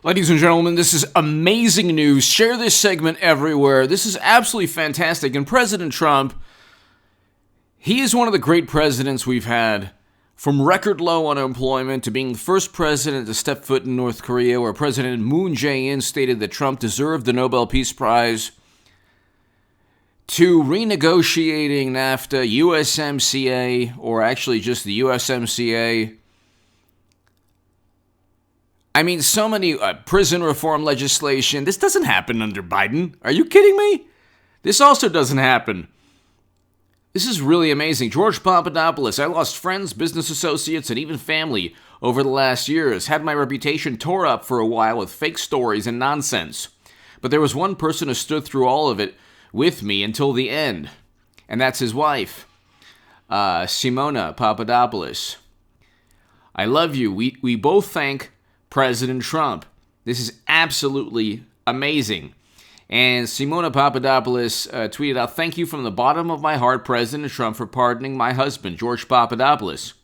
Ladies and gentlemen, this is amazing news. Share this segment everywhere. This is absolutely fantastic. And President Trump, he is one of the great presidents we've had. From record low unemployment to being the first president to step foot in North Korea, where President Moon Jae-in stated that Trump deserved the Nobel Peace Prize, to renegotiating NAFTA, USMCA, or actually just the USMCA. I mean, so many prison reform legislation. This doesn't happen under Biden. Are you kidding me? This also doesn't happen. This is really amazing. George Papadopoulos, I lost friends, business associates, and even family over the last years. Had my reputation tore up for a while with fake stories and nonsense. But there was one person who stood through all of it with me until the end. And that's his wife, Simona Papadopoulos. I love you. We both thank President Trump. This is absolutely amazing. And Simona Papadopoulos tweeted out, "Thank you from the bottom of my heart, President Trump, for pardoning my husband, George Papadopoulos.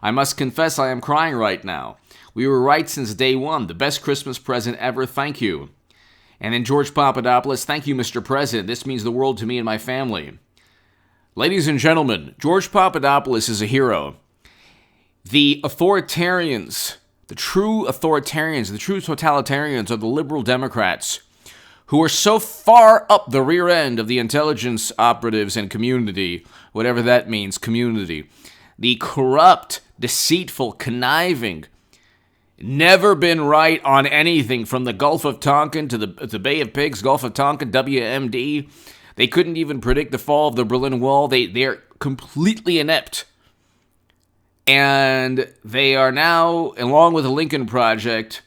I must confess I am crying right now. We were right since day one. The best Christmas present ever. Thank you." And then George Papadopoulos, "Thank you, Mr. President. This means the world to me and my family." Ladies and gentlemen, George Papadopoulos is a hero. The authoritarians, the true authoritarians, the true totalitarians are the liberal Democrats who are so far up the rear end of the intelligence operatives and community, whatever that means, community. The corrupt, deceitful, conniving, never been right on anything from the Gulf of Tonkin to the Bay of Pigs, Gulf of Tonkin, WMD. They couldn't even predict the fall of the Berlin Wall. They're completely inept. And they are now, along with the Lincoln Project,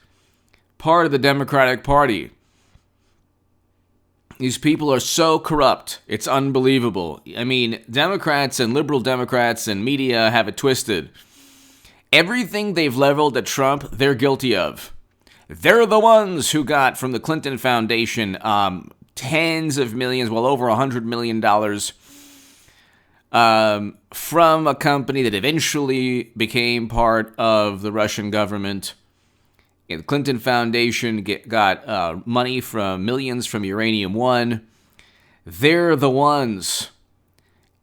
part of the Democratic Party. These people are so corrupt. It's unbelievable. I mean, Democrats and liberal Democrats and media have it twisted. Everything they've leveled at Trump, they're guilty of. They're the ones who got from the Clinton Foundation tens of millions, well over $100 million from a company that eventually became part of the Russian government. The Clinton Foundation got money from millions from Uranium One. They're the ones.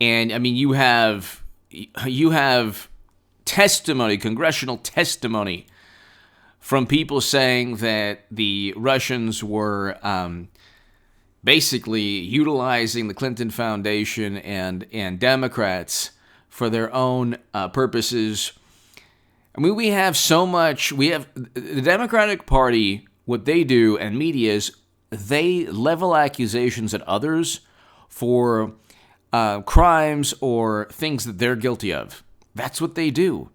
And, I mean, you have testimony, congressional testimony, from people saying that the Russians were basically utilizing the Clinton Foundation and Democrats for their own purposes. I mean, we have so much. We have the Democratic Party, what they do, and media is they level accusations at others for crimes or things that they're guilty of. That's what they do.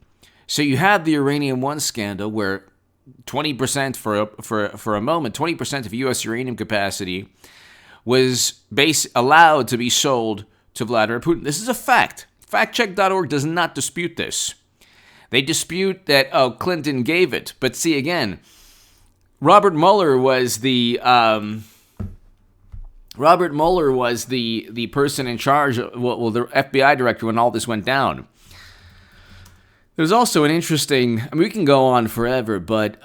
So you had the Uranium One scandal where 20% for a moment, 20% of U.S. uranium capacity was allowed to be sold to Vladimir Putin. This is a fact. Factcheck.org does not dispute this. They dispute that, Clinton gave it. But see, again, Robert Mueller was the person in charge, the FBI director when all this went down. There's also an interesting, I mean, we can go on forever, but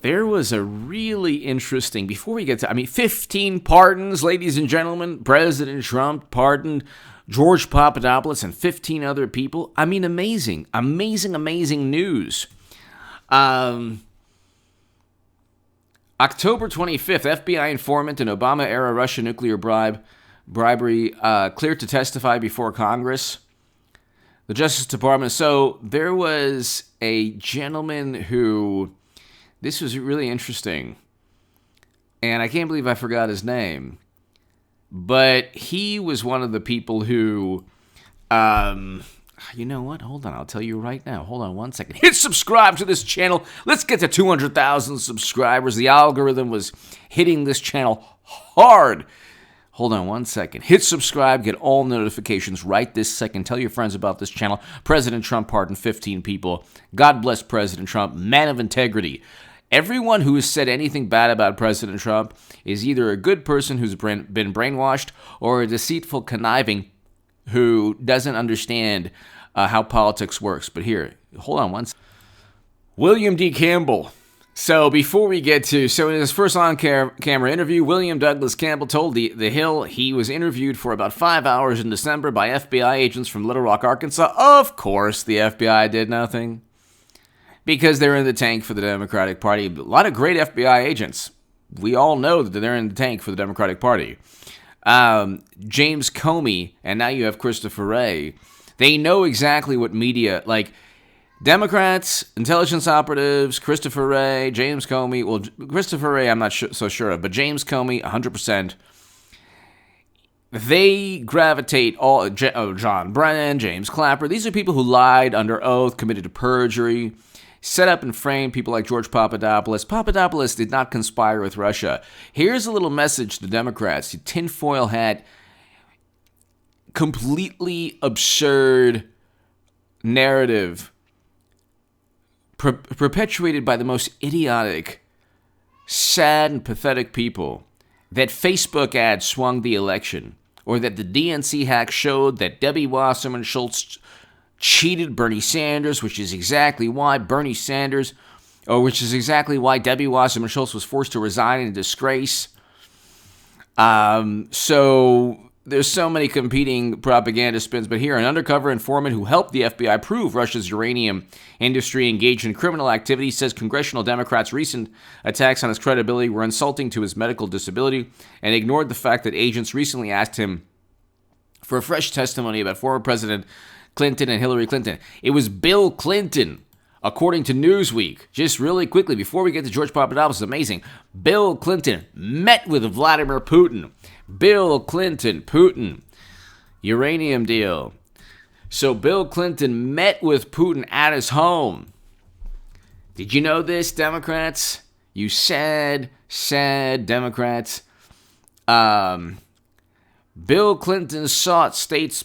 there was a really interesting, before we get to, 15 pardons, ladies and gentlemen. President Trump pardoned George Papadopoulos and 15 other people. I mean, amazing news. October 25th, FBI informant in Obama-era Russian nuclear bribery cleared to testify before Congress. The Justice Department. So there was a gentleman who, this was really interesting, and I can't believe I forgot his name. But he was one of the people who, you know what? Hold on, I'll tell you right now. Hold on one second. Hit subscribe to this channel. Let's get to 200,000 subscribers. The algorithm was hitting this channel hard. Hold on one second. Hit subscribe. Get all notifications right this second. Tell your friends about this channel. President Trump pardoned 15 people. God bless President Trump. Man of integrity. Everyone who has said anything bad about President Trump is either a good person who's been brainwashed or a deceitful, conniving who doesn't understand how politics works. But here, hold on one second. William D. Campbell. So before we get to, in his first on-camera interview, William Douglas Campbell told The Hill he was interviewed for about 5 hours in December by FBI agents from Little Rock, Arkansas. Of course, the FBI did nothing because they're in the tank for the Democratic Party. A lot of great FBI agents. We all know that they're in the tank for the Democratic Party. James Comey, and now you have Christopher Wray. They know exactly what media, like Democrats, intelligence operatives, Christopher Wray, James Comey. Well, Christopher Wray, I'm not so sure of, but James Comey, 100%. They gravitate all. John Brennan, James Clapper. These are people who lied under oath, committed to perjury, set up and framed people like George Papadopoulos. Papadopoulos did not conspire with Russia. Here's a little message to Democrats. You tinfoil hat, completely absurd narrative perpetuated by the most idiotic, sad, and pathetic people that Facebook ads swung the election, or that the DNC hack showed that Debbie Wasserman Schultz cheated Bernie Sanders, which is exactly why Debbie Wasserman Schultz was forced to resign in disgrace. So there's so many competing propaganda spins, but here, an undercover informant who helped the FBI prove Russia's uranium industry engaged in criminal activity says congressional Democrats' recent attacks on his credibility were insulting to his medical disability and ignored the fact that agents recently asked him for fresh testimony about former President Clinton and Hillary Clinton. It was Bill Clinton, according to Newsweek. Just really quickly, before we get to George Papadopoulos, amazing. Bill Clinton met with Vladimir Putin. Bill Clinton, Putin, uranium deal. So Bill Clinton met with Putin at his home. Did you know this, Democrats? You sad Democrats. Bill Clinton sought State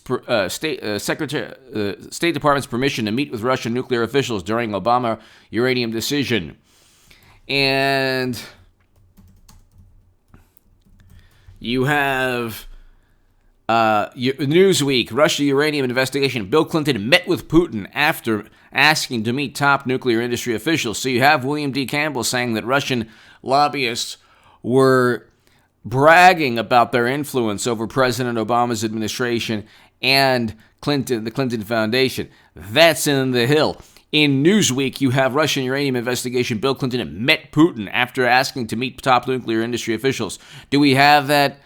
Department's permission to meet with Russian nuclear officials during Obama uranium decision. And you have Newsweek, Russia uranium investigation. Bill Clinton met with Putin after asking to meet top nuclear industry officials. So you have William D. Campbell saying that Russian lobbyists were bragging about their influence over President Obama's administration and the Clinton Foundation. That's in The Hill. In Newsweek, you have Russian uranium investigation. Bill Clinton met Putin after asking to meet top nuclear industry officials. Do we have that?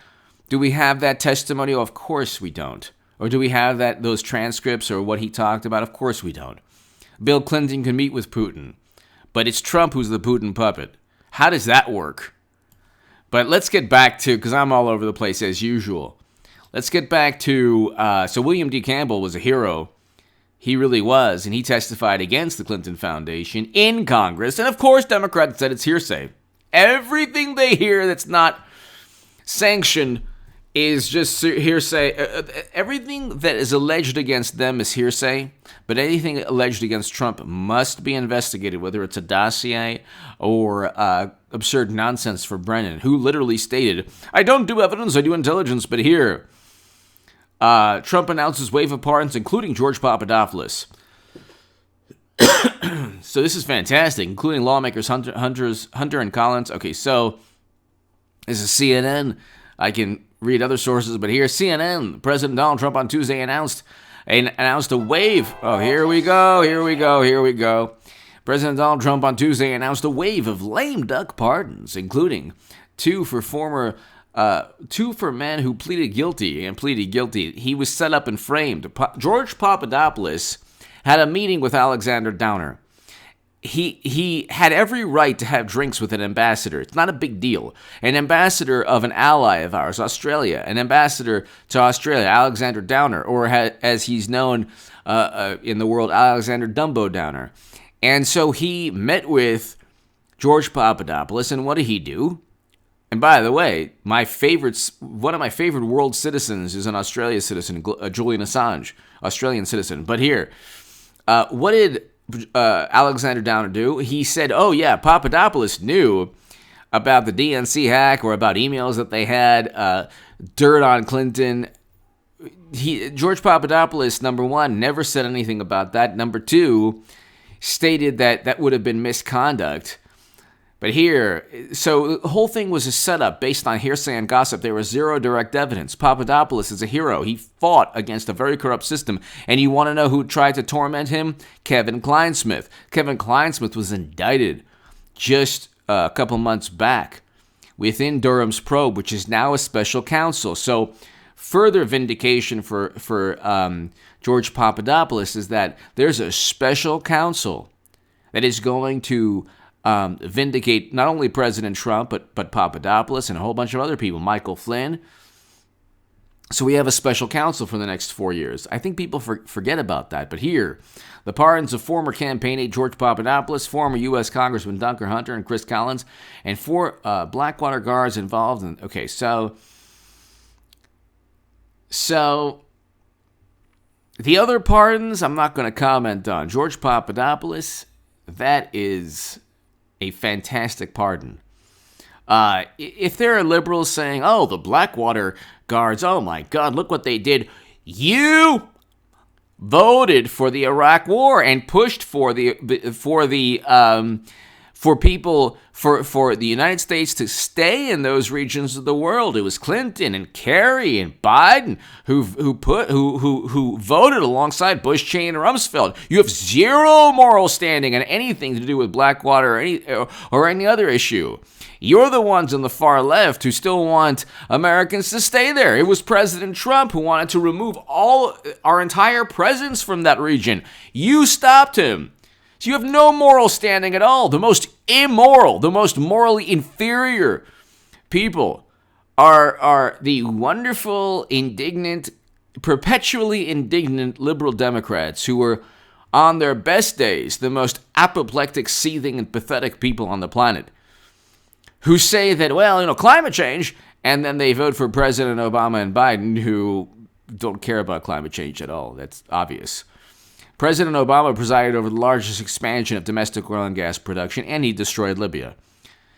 Do we have that testimony? Of course we don't. Or do we have those transcripts or what he talked about? Of course we don't. Bill Clinton can meet with Putin, but it's Trump who's the Putin puppet. How does that work? But let's get back to, because I'm all over the place as usual. Let's get back to, so William D. Campbell was a hero. He really was, and he testified against the Clinton Foundation in Congress. And of course, Democrats said it's hearsay. Everything they hear that's not sanctioned is just hearsay. Everything that is alleged against them is hearsay, but anything alleged against Trump must be investigated, whether it's a dossier or absurd nonsense for Brennan, who literally stated, "I don't do evidence, I do intelligence," but here, Trump announces wave of pardons, including George Papadopoulos. So this is fantastic, including lawmakers Hunter and Collins. Okay, so this is CNN. I can read other sources, but here, CNN, President Donald Trump on Tuesday announced a wave. Oh, here we go. President Donald Trump on Tuesday announced a wave of lame duck pardons, including two for men who pleaded guilty. He was set up and framed. George Papadopoulos had a meeting with Alexander Downer. He had every right to have drinks with an ambassador. It's not a big deal. An ambassador of an ally of ours, Australia. An ambassador to Australia, Alexander Downer, or as he's known in the world, Alexander Dumbo Downer. And so he met with George Papadopoulos, and what did he do? And by the way, one of my favorite world citizens is an Australian citizen, Julian Assange, Australian citizen. But here, what did Alexander Downer do? He said, oh yeah, Papadopoulos knew about the DNC hack or about emails that they had, dirt on Clinton. George Papadopoulos, number one, never said anything about that. Number two, stated that that would have been misconduct. But here, so the whole thing was a setup based on hearsay and gossip. There was zero direct evidence. Papadopoulos is a hero. He fought against a very corrupt system. And you want to know who tried to torment him? Kevin Kleinsmith. Kevin Kleinsmith was indicted just a couple months back within Durham's probe, which is now a special counsel. So further vindication for George Papadopoulos is that there's a special counsel that is going to vindicate not only President Trump, but Papadopoulos and a whole bunch of other people, Michael Flynn. So we have a special counsel for the next 4 years. I think people forget about that. But here, the pardons of former campaign aide George Papadopoulos, former U.S. Congressman Duncan Hunter and Chris Collins, and 4 Blackwater guards involved in... Okay, so the other pardons, I'm not going to comment on. George Papadopoulos, that is a fantastic pardon. If there are liberals saying, oh, the Blackwater guards, oh my God, look what they did. You voted for the Iraq War and pushed for the United States to stay in those regions of the world. It was Clinton and Kerry and Biden who voted alongside Bush, Cheney, and Rumsfeld. You have zero moral standing on anything to do with Blackwater or any other issue. You're the ones on the far left who still want Americans to stay there. It was President Trump who wanted to remove our entire presence from that region. You stopped him. So you have no moral standing at all. The most immoral, the most morally inferior people are the wonderful, indignant, perpetually indignant liberal Democrats who were, on their best days, the most apoplectic, seething, and pathetic people on the planet, who say that, well, climate change, and then they vote for President Obama and Biden, who don't care about climate change at all. That's obvious. President Obama presided over the largest expansion of domestic oil and gas production, and he destroyed Libya.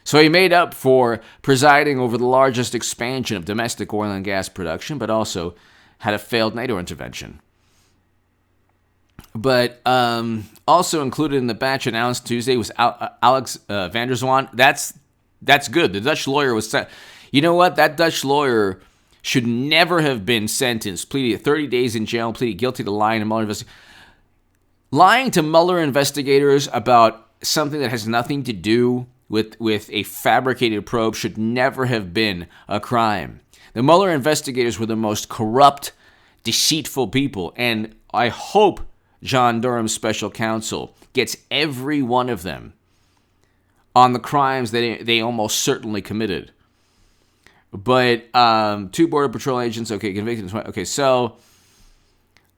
So he made up for presiding over the largest expansion of domestic oil and gas production, but also had a failed NATO intervention. But also included in the batch announced Tuesday was Alex van der Zwaan. That's good. The Dutch lawyer was sent. You know what? That Dutch lawyer should never have been sentenced, pleaded 30 days in jail, pleaded guilty to lying to Mueller investigators. Lying to Mueller investigators about something that has nothing to do with a fabricated probe should never have been a crime. The Mueller investigators were the most corrupt, deceitful people, and I hope John Durham's special counsel gets every one of them on the crimes that they almost certainly committed. But 2 Border Patrol agents, okay, convicted. Okay, so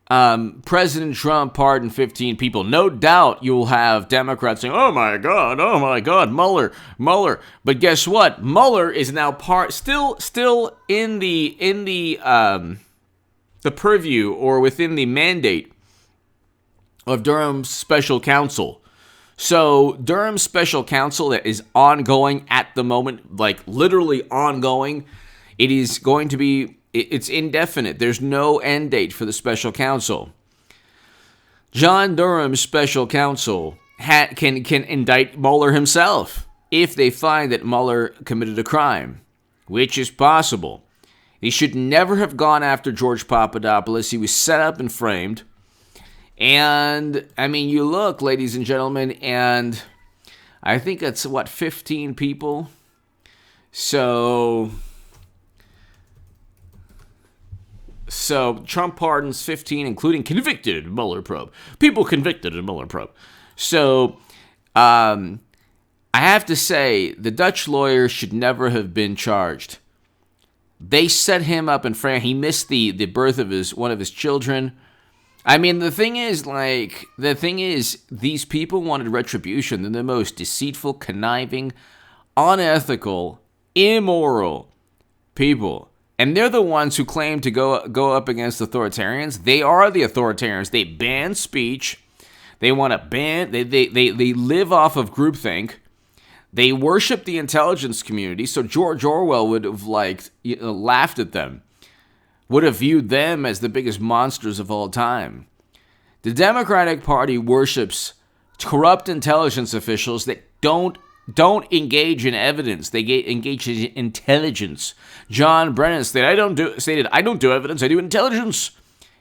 President Trump pardoned 15 people. No doubt you'll have Democrats saying, oh my God, Mueller. But guess what? Mueller is now still in the purview or within the mandate of Durham's special counsel. So Durham's special counsel that is ongoing at the moment, like literally ongoing, it is going to be, it's indefinite. There's no end date for the special counsel. John Durham's special counsel can indict Mueller himself if they find that Mueller committed a crime, which is possible. He should never have gone after George Papadopoulos. He was set up and framed. And, I mean, you look, ladies and gentlemen, and I think it's, 15 people? So Trump pardons 15, including convicted in Mueller probe. People convicted in Mueller probe. So, I have to say, the Dutch lawyer should never have been charged. They set him up in frame. He missed the birth of one of his children. I mean, the thing is, these people wanted retribution. They're the most deceitful, conniving, unethical, immoral people. And they're the ones who claim to go up against authoritarians. They are the authoritarians. They ban speech. They want to ban, they live off of groupthink. They worship the intelligence community. So George Orwell would have laughed at them. Would have viewed them as the biggest monsters of all time. The Democratic Party worships corrupt intelligence officials that don't engage in evidence. They engage in intelligence. John Brennan stated, I don't do evidence, I do intelligence.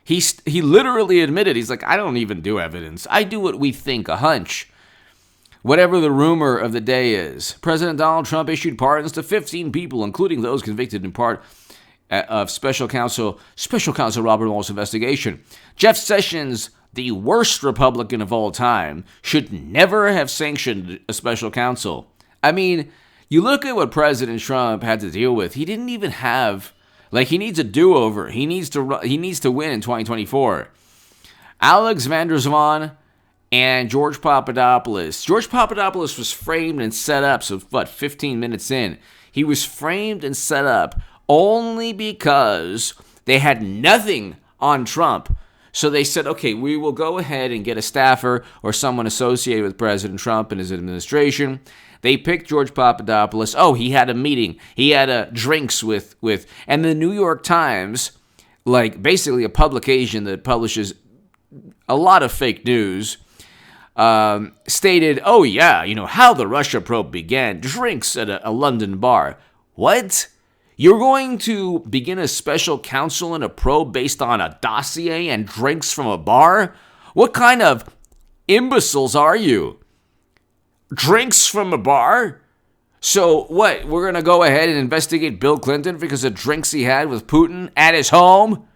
He literally admitted, he's like, I don't even do evidence. I do what we think, a hunch. Whatever the rumor of the day is, President Donald Trump issued pardons to 15 people, including those convicted in part of Special Counsel Robert Mueller's investigation. Jeff Sessions, the worst Republican of all time, should never have sanctioned a special counsel. I mean, you look at what President Trump had to deal with. He didn't even have, he needs a do-over. He needs to win in 2024. Alex van der Zwaan and George Papadopoulos. George Papadopoulos was framed and set up, 15 minutes in. He was framed and set up only because they had nothing on Trump. So they said, okay, we will go ahead and get a staffer or someone associated with President Trump and his administration. They picked George Papadopoulos. Oh, he had a meeting. He had drinks with, and the New York Times, basically a publication that publishes a lot of fake news, stated, oh yeah, how the Russia probe began, drinks at a London bar. What? You're going to begin a special counsel in a probe based on a dossier and drinks from a bar? What kind of imbeciles are you? Drinks from a bar? So what, we're going to go ahead and investigate Bill Clinton because of drinks he had with Putin at his home?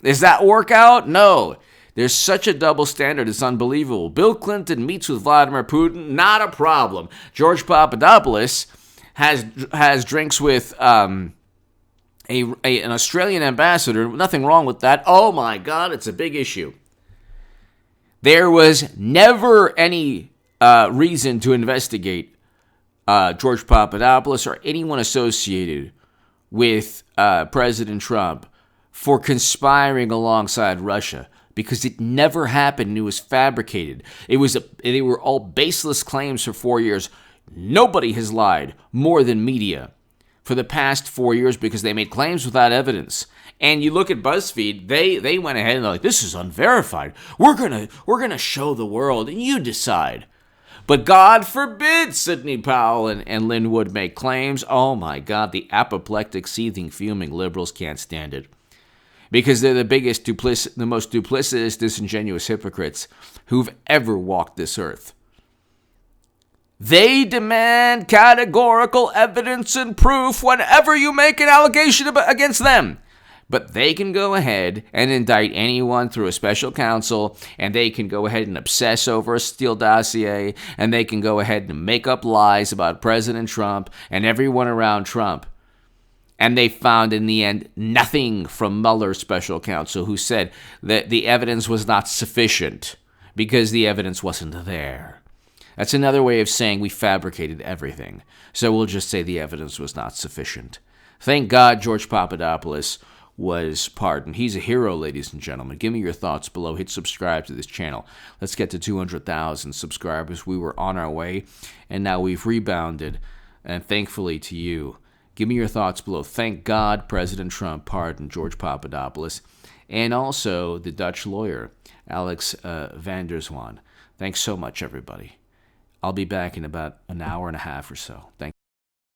Does that work out? No. There's such a double standard, it's unbelievable. Bill Clinton meets with Vladimir Putin, not a problem. George Papadopoulos has drinks with an Australian ambassador. Nothing wrong with that. Oh my God, it's a big issue. There was never any reason to investigate George Papadopoulos or anyone associated with President Trump for conspiring alongside Russia, because it never happened and it was fabricated. They were all baseless claims for 4 years. Nobody has lied more than media for the past 4 years because they made claims without evidence. And you look at BuzzFeed, they went ahead and they're like, this is unverified. We're gonna show the world and you decide. But God forbid Sidney Powell and Lynn Wood make claims. Oh my God, the apoplectic, seething, fuming liberals can't stand it. Because they're the most duplicitous, disingenuous hypocrites who've ever walked this earth. They demand categorical evidence and proof whenever you make an allegation against them. But they can go ahead and indict anyone through a special counsel, and they can go ahead and obsess over a Steele dossier, and they can go ahead and make up lies about President Trump and everyone around Trump. And they found in the end nothing from Mueller's special counsel, who said that the evidence was not sufficient because the evidence wasn't there. That's another way of saying we fabricated everything. So we'll just say the evidence was not sufficient. Thank God George Papadopoulos was pardoned. He's a hero, ladies and gentlemen. Give me your thoughts below. Hit subscribe to this channel. Let's get to 200,000 subscribers. We were on our way, and now we've rebounded, and thankfully to you. Give me your thoughts below. Thank God President Trump pardoned George Papadopoulos and also the Dutch lawyer, Alex van der Zwaan. Thanks so much, everybody. I'll be back in about an hour and a half or so. Thanks.